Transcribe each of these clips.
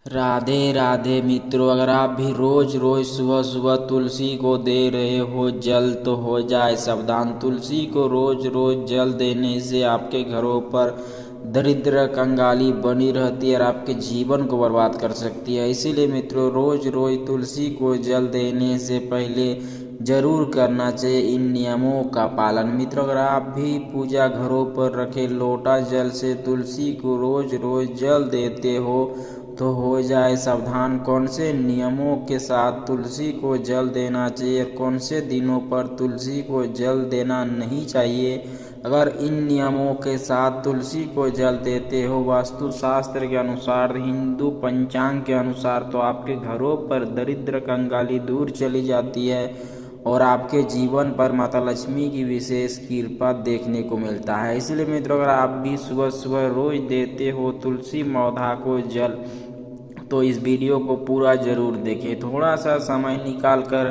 राधे राधे मित्रों, अगर आप भी रोज रोज सुबह सुबह तुलसी को दे रहे हो जल तो हो जाए सावधान। तुलसी को रोज रोज जल देने से आपके घरों पर दरिद्र कंगाली बनी रहती है और आपके जीवन को बर्बाद कर सकती है। इसीलिए मित्रों, रोज रोज तुलसी को जल देने से पहले जरूर करना चाहिए इन नियमों का पालन। मित्रों, अगर आप भी पूजा घरों पर रखे लोटा जल से तुलसी को रोज रोज जल देते हो तो हो जाए सावधान। कौन से नियमों के साथ तुलसी को जल देना चाहिए, कौन से दिनों पर तुलसी को जल देना नहीं चाहिए। अगर इन नियमों के साथ तुलसी को जल देते हो वास्तु शास्त्र के अनुसार, हिंदू पंचांग के अनुसार, तो आपके घरों पर दरिद्र कंगाली दूर चली जाती है और आपके जीवन पर माता लक्ष्मी की विशेष कृपा देखने को मिलता है। इसलिए मित्रों, अगर आप भी सुबह सुबह रोज देते हो तुलसी पौधा को जल तो इस वीडियो को पूरा जरूर देखें। थोड़ा सा समय निकाल कर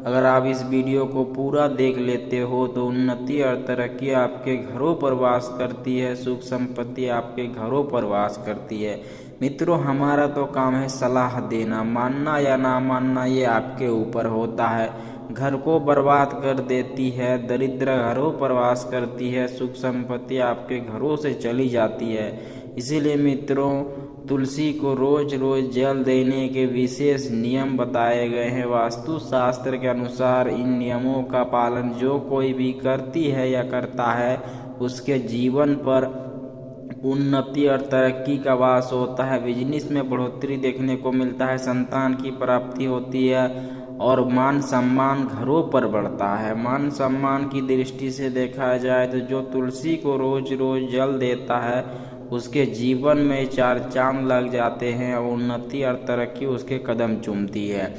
अगर आप इस वीडियो को पूरा देख लेते हो तो उन्नति और तरक्की आपके घरों पर वास करती है, सुख संपत्ति आपके घरों पर वास करती है। मित्रों, हमारा तो काम है सलाह देना, मानना या ना मानना ये आपके ऊपर होता है। घर को बर्बाद कर देती है, दरिद्र घरों पर वास करती है, सुख संपत्ति आपके घरों से चली जाती है। इसीलिए मित्रों, तुलसी को रोज रोज जल देने के विशेष नियम बताए गए हैं। वास्तु शास्त्र के अनुसार इन नियमों का पालन जो कोई भी करती है या करता है उसके जीवन पर उन्नति और तरक्की का वास होता है। बिजनेस में बढ़ोतरी देखने को मिलता है, संतान की प्राप्ति होती है और मान सम्मान घरों पर बढ़ता है। मान सम्मान की दृष्टि से देखा जाए तो जो तुलसी को रोज रोज जल देता है उसके जीवन में चार चांद लग जाते हैं और उन्नति और तरक्की उसके कदम चूमती है।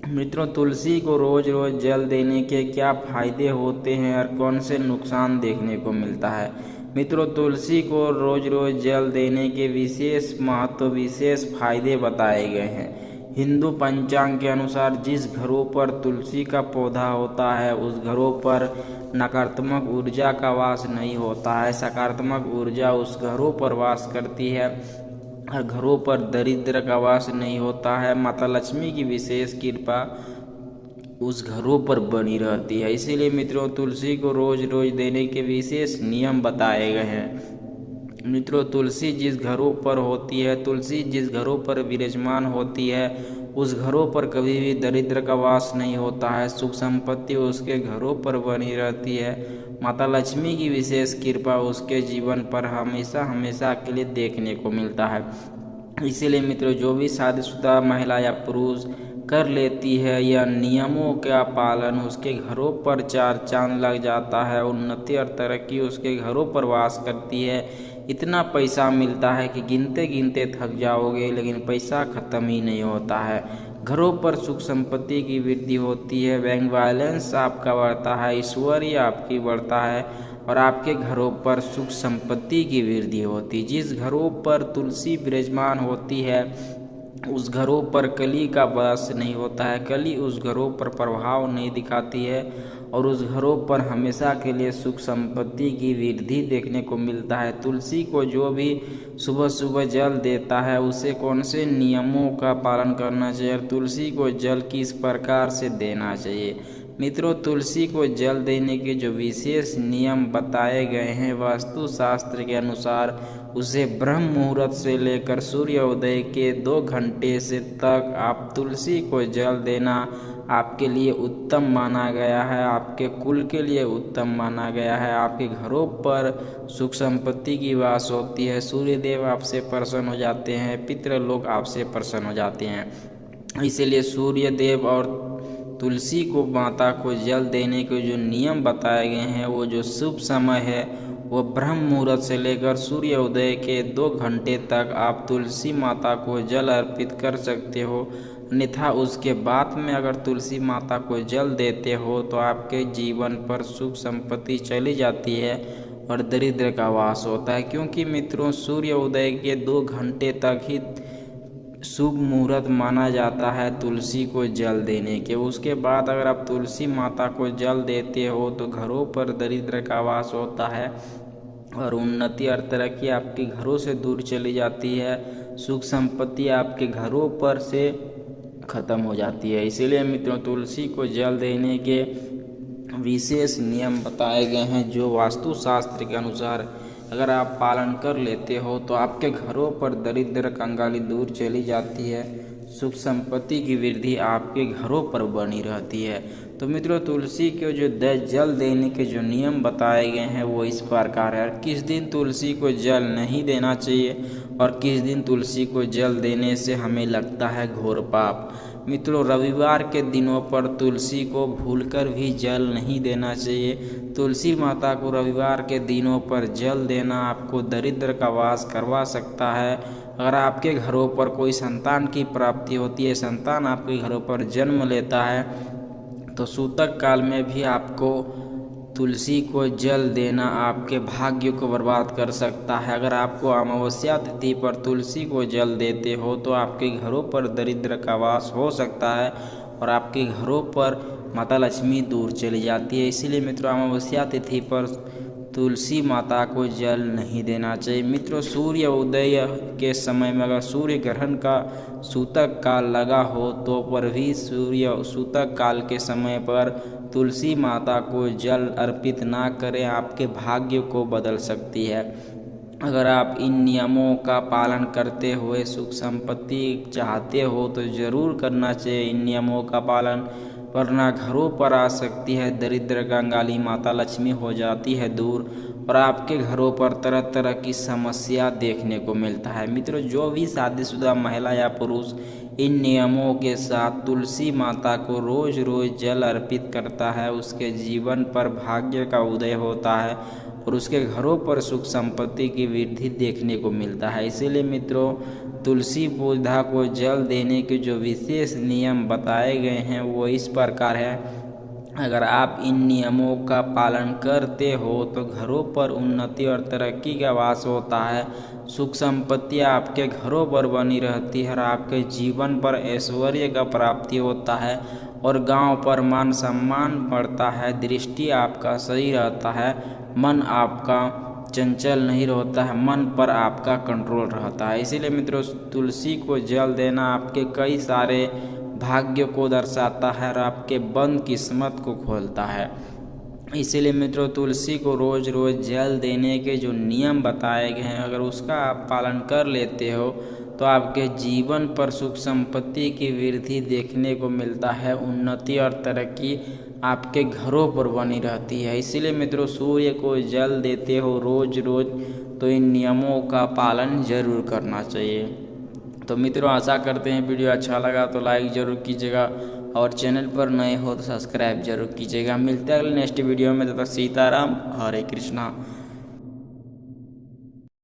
मित्रों, तुलसी को रोज रोज जल देने के क्या फायदे होते हैं और कौन से नुकसान देखने को मिलता है। मित्रों, तुलसी को रोज रोज जल देने के विशेष महत्व, विशेष फायदे बताए गए हैं। हिंदू पंचांग के अनुसार जिस घरों पर तुलसी का पौधा होता है उस घरों पर नकारात्मक ऊर्जा का वास नहीं होता है, सकारात्मक ऊर्जा उस घरों पर वास करती है। हर घरों पर दरिद्र का वास नहीं होता है, माता लक्ष्मी की विशेष कृपा उस घरों पर बनी रहती है। इसीलिए मित्रों, तुलसी को रोज रोज देने के विशेष नियम बताए गए हैं। मित्रों, तुलसी जिस घरों पर होती है, तुलसी जिस घरों पर विराजमान होती है उस घरों पर कभी भी दरिद्र का वास नहीं होता है, सुख संपत्ति उसके घरों पर बनी रहती है। माता लक्ष्मी की विशेष कृपा उसके जीवन पर हमेशा हमेशा के लिए देखने को मिलता है। इसीलिए मित्रों, जो भी शादीशुदा महिला या पुरुष कर लेती है या नियमों का पालन, उसके घरों पर चार चांद लग जाता है, उन्नति और तरक्की उसके घरों पर वास करती है। इतना पैसा मिलता है कि गिनते गिनते थक जाओगे, लेकिन पैसा खत्म ही नहीं होता है। घरों पर सुख संपत्ति की वृद्धि होती है, बैंक बैलेंस आपका बढ़ता है, ऐश्वर्य आपकी बढ़ता है और आपके घरों पर सुख संपत्ति की वृद्धि होती है। जिस घरों पर तुलसी विराजमान होती है उस घरों पर कली का वास नहीं होता है, कली उस घरों पर प्रभाव नहीं दिखाती है और उस घरों पर हमेशा के लिए सुख संपत्ति की वृद्धि देखने को मिलता है। तुलसी को जो भी सुबह सुबह जल देता है उसे कौन से नियमों का पालन करना चाहिए, तुलसी को जल किस प्रकार से देना चाहिए। मित्रों, तुलसी को जल देने के जो विशेष नियम बताए गए हैं वास्तु शास्त्र के अनुसार, उसे ब्रह्म मुहूर्त से लेकर सूर्योदय के 2 घंटे से तक आप तुलसी को जल देना आपके लिए उत्तम माना गया है, आपके कुल के लिए उत्तम माना गया है। आपके घरों पर सुख संपत्ति की वास होती है, सूर्यदेव आपसे प्रसन्न हो जाते हैं, पितृ लोग आपसे प्रसन्न हो जाते हैं। इसीलिए सूर्यदेव और तुलसी को माता को जल देने के जो नियम बताए गए हैं, वो जो शुभ समय है वो ब्रह्म मुहूर्त से लेकर सूर्योदय के 2 घंटे तक आप तुलसी माता को जल अर्पित कर सकते हो। अन्यथा उसके बाद में अगर तुलसी माता को जल देते हो तो आपके जीवन पर सुख संपत्ति चली जाती है और दरिद्र का वास होता है। क्योंकि मित्रों, सूर्योदय के 2 घंटे तक ही शुभ मुहूर्त माना जाता है तुलसी को जल देने के। उसके बाद अगर आप तुलसी माता को जल देते हो तो घरों पर दरिद्र का वास होता है और उन्नति और तरक्की आपके घरों से दूर चली जाती है। सुख संपत्ति आपके घरों पर से खत्म हो जाती है। इसीलिए मित्रों, तुलसी को जल देने के विशेष नियम बताए गए हैं, जो वास्तुशास्त्र के अनुसार अगर आप पालन कर लेते हो तो आपके घरों पर दरिद्र कंगाली दूर चली जाती है। सुख संपत्ति की वृद्धि आपके घरों पर बनी रहती है। तो मित्रों, तुलसी के जो जल देने के जो नियम बताए गए हैं वो इस प्रकार है। किस दिन तुलसी को जल नहीं देना चाहिए और किस दिन तुलसी को जल देने से हमें लगता है घोर पाप। मित्रों, रविवार के दिनों पर तुलसी को भूलकर भी जल नहीं देना चाहिए। तुलसी माता को रविवार के दिनों पर जल देना आपको दरिद्र का वास करवा सकता है। अगर आपके घरों पर कोई संतान की प्राप्ति होती है, संतान आपके घरों पर जन्म लेता है, तो सूतक काल में भी आपको तुलसी को जल देना आपके भाग्य को बर्बाद कर सकता है। अगर आपको अमावस्या तिथि पर तुलसी को जल देते हो तो आपके घरों पर दरिद्र का वास हो सकता है और आपके घरों पर माता लक्ष्मी दूर चली जाती है। इसीलिए मित्रों, अमावस्या तिथि पर तुलसी माता को जल नहीं देना चाहिए। मित्रों, सूर्य उदय के समय में अगर सूर्य ग्रहण का सूतक काल लगा हो तो पर भी सूतक काल के समय पर तुलसी माता को जल अर्पित ना करें, आपके भाग्य को बदल सकती है। अगर आप इन नियमों का पालन करते हुए सुख संपत्ति चाहते हो तो ज़रूर करना चाहिए इन नियमों का पालन, वरना घरों पर आ सकती है दरिद्र कंगाली, माता लक्ष्मी हो जाती है दूर और आपके घरों पर तरह तरह की समस्या देखने को मिलता है। मित्रों, जो भी शादीशुदा महिला या पुरुष इन नियमों के साथ तुलसी माता को रोज रोज जल अर्पित करता है, उसके जीवन पर भाग्य का उदय होता है और उसके घरों पर सुख संपत्ति की वृद्धि देखने को मिलता है। इसीलिए मित्रों, तुलसी पौधा को जल देने के जो विशेष नियम बताए गए हैं वो इस प्रकार है। अगर आप इन नियमों का पालन करते हो तो घरों पर उन्नति और तरक्की का वास होता है, सुख संपत्ति आपके घरों पर बनी रहती है और आपके जीवन पर ऐश्वर्य का प्राप्ति होता है और गांव पर मान सम्मान बढ़ता है, दृष्टि आपका सही रहता है, मन आपका चंचल नहीं रहता है, मन पर आपका कंट्रोल रहता है। इसीलिए मित्रों, तुलसी को जल देना आपके कई सारे भाग्य को दर्शाता है और आपके बंद किस्मत को खोलता है। इसीलिए मित्रों, तुलसी को रोज रोज जल देने के जो नियम बताए गए हैं, अगर उसका आप पालन कर लेते हो तो आपके जीवन पर सुख संपत्ति की वृद्धि देखने को मिलता है, उन्नति और तरक्की आपके घरों पर बनी रहती है। इसीलिए मित्रों, सूर्य को जल देते हो रोज रोज तो इन नियमों का पालन जरूर करना चाहिए। तो मित्रों, आशा करते हैं वीडियो अच्छा लगा तो लाइक ज़रूर कीजिएगा और चैनल पर नए हो तो सब्सक्राइब जरूर कीजिएगा। मिलते हैं अगले नेक्स्ट वीडियो में। तब तक सीताराम, हरे कृष्णा।